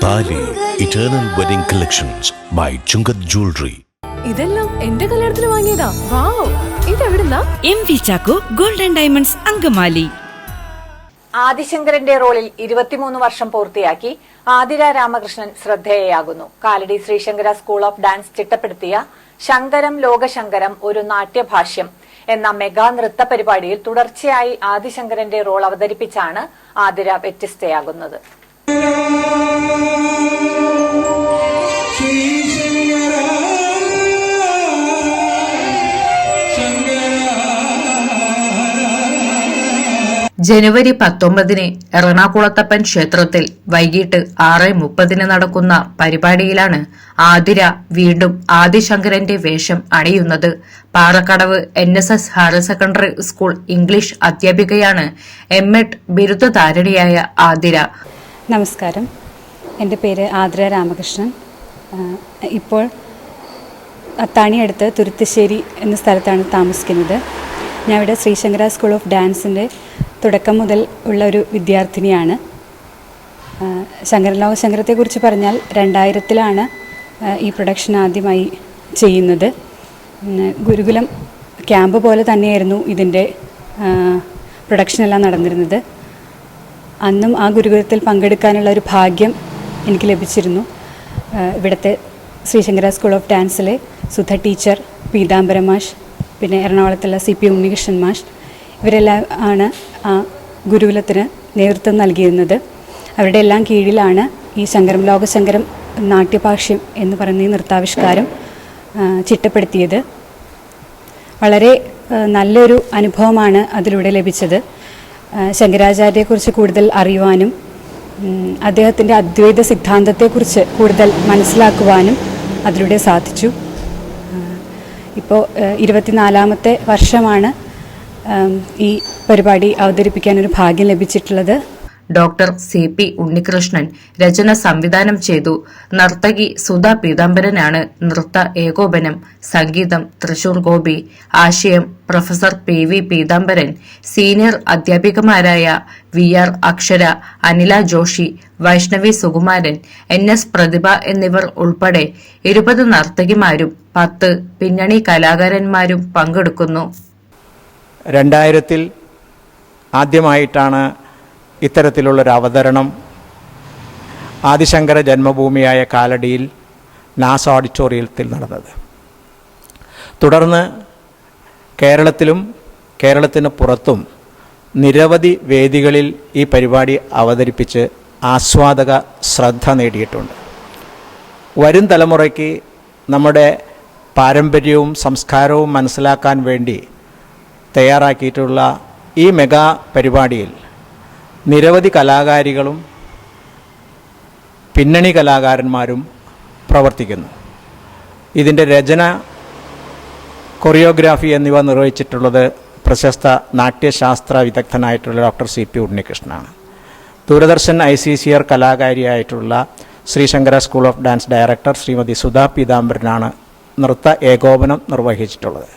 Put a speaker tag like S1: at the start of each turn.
S1: താലി eternal wedding collections by Chungath jewellery.
S2: ഇതെല്ലാം എന്റെ കല്യാണത്തിന് വാങ്ങിയതാ. വാവ്, ഇതെവിടുന്നാ?
S3: MV Chacko golden diamonds Angamaly.
S4: ആദിശങ്കരന്റെ റോളിൽ 23 വർഷം പൂർത്തിയാക്കി ആതിര രാമകൃഷ്ണൻ ശ്രദ്ധേയയാകുന്നു. Kalady Sreesankara school of dance ചിട്ടപ്പെടുത്തിയ ശങ്കരം ലോകശങ്കരം ഒരു നാട്യഭാഷ്യം എന്ന മെഗാ നൃത്ത പരിപാടിയിൽ തുടർച്ചയായി ആദിശങ്കരന്റെ റോൾ അവതരിപ്പിച്ചാണ് ആതിര വ്യത്യസ്തയാകുന്നത്.
S5: ജനുവരി 19 എറണാകുളത്തപ്പൻ ക്ഷേത്രത്തിൽ വൈകിട്ട് 6:30 നടക്കുന്ന പരിപാടിയിലാണ് ആതിര വീണ്ടും ആദിശങ്കരന്റെ വേഷം അണിയുന്നത്. Parakkadavu NSS higher secondary school English അധ്യാപികയാണ്. M.Ed ബിരുദധാരിണിയായ ആതിര.
S6: നമസ്കാരം, എൻ്റെ പേര് ആതിര രാമകൃഷ്ണൻ. ഇപ്പോൾ അത്താണിയടുത്ത് തുരുത്തശ്ശേരി എന്ന സ്ഥലത്താണ് താമസിക്കുന്നത്. ഞാൻ ഇവിടെ ശ്രീശങ്കര സ്കൂൾ ഓഫ് ഡാൻസിൻ്റെ തുടക്കം മുതൽ ഉള്ള ഒരു വിദ്യാർത്ഥിനിയാണ്. ശങ്കരലോകശങ്കരത്തെക്കുറിച്ച് പറഞ്ഞാൽ 2000-ലാണ് ഈ പ്രൊഡക്ഷൻ ആദ്യമായി ചെയ്യുന്നത്. ഗുരുകുലം ക്യാമ്പ് പോലെ തന്നെയായിരുന്നു ഇതിൻ്റെ പ്രൊഡക്ഷനെല്ലാം നടന്നിരുന്നത്. അന്നും ആ ഗുരുകുലത്തിൽ പങ്കെടുക്കാനുള്ള ഒരു ഭാഗ്യം എനിക്ക് ലഭിച്ചിരുന്നു. ഇവിടുത്തെ ശ്രീശങ്കര സ്കൂൾ ഓഫ് ഡാൻസിലെ സുധ ടീച്ചർ, പീതാംബര മാഷ്, പിന്നെ എറണാകുളത്തുള്ള CP ഉണ്ണികൃഷ്ണൻ മാഷ്, ഇവരെല്ലാം ആണ് ആ ഗുരുകുലത്തിന് നേതൃത്വം നൽകിയിരുന്നത്. അവരുടെ എല്ലാം കീഴിലാണ് ഈ ശങ്കരം ലോകശങ്കരം നാട്യഭാഷ്യം എന്ന് പറയുന്ന ഈ നൃത്താവിഷ്കാരം ചിട്ടപ്പെടുത്തിയത്. വളരെ നല്ലൊരു അനുഭവമാണ് അതിലൂടെ ലഭിച്ചത്. ശങ്കരാചാര്യയെക്കുറിച്ച് കൂടുതൽ അറിയുവാനും അദ്ദേഹത്തിൻ്റെ അദ്വൈത സിദ്ധാന്തത്തെക്കുറിച്ച് കൂടുതൽ മനസ്സിലാക്കുവാനും അതിലൂടെ സാധിച്ചു. ഇപ്പോൾ 24-ാമത്തെ വർഷമാണ് ഈ പരിപാടി അവതരിപ്പിക്കാനൊരു ഭാഗ്യം ലഭിച്ചിട്ടുള്ളത്.
S5: ഡോക്ടർ CP ഉണ്ണികൃഷ്ണൻ രചന സംവിധാനം ചെയ്തു. നർത്തകി സുധ പീതാംബരനാണ് നൃത്ത ഏകോപനം. സംഗീതം തൃശൂർ ഗോപി. ആശയം പ്രൊഫസർ PV പീതാംബരൻ. സീനിയർ അധ്യാപികമാരായ VR അക്ഷര, അനില ജോഷി, വൈഷ്ണവി സുകുമാരൻ, NS പ്രതിഭ എന്നിവർ ഉൾപ്പെടെ 20 നർത്തകിമാരും 10 പിന്നണി കലാകാരന്മാരും പങ്കെടുക്കുന്നു.
S7: 2000-ൽ ആദ്യമായിട്ടാണ് ഇത്തരത്തിലുള്ളൊരു അവതരണം ആദിശങ്കര ജന്മഭൂമിയായ കാലടിയിൽ നാസ ഓഡിറ്റോറിയത്തിൽ നടന്നത്. തുടർന്ന് കേരളത്തിലും കേരളത്തിന് പുറത്തും നിരവധി വേദികളിൽ ഈ പരിപാടി അവതരിപ്പിച്ച് ആസ്വാദക ശ്രദ്ധ നേടിയിട്ടുണ്ട്. വരും തലമുറയ്ക്ക് നമ്മുടെ പാരമ്പര്യവും സംസ്കാരവും മനസ്സിലാക്കാൻ വേണ്ടി തയ്യാറാക്കിയിട്ടുള്ള ഈ മെഗാ പരിപാടിയിൽ നിരവധി കലാകാരികളും പിന്നണി കലാകാരന്മാരും പ്രവർത്തിക്കുന്നു. ഇതിൻ്റെ രചന, കൊറിയോഗ്രാഫി എന്നിവ നിർവഹിച്ചിട്ടുള്ളത് പ്രശസ്ത നാട്യശാസ്ത്ര വിദഗ്ധനായിട്ടുള്ള ഡോക്ടർ CP ഉണ്ണികൃഷ്ണനാണ്. ദൂരദർശൻ ICCR കലാകാരിയായിട്ടുള്ള Sreesankara school of dance director Shrimati Sudha പീതാംബരനാണ് നൃത്ത ഏകോപനം നിർവഹിച്ചിട്ടുള്ളത്.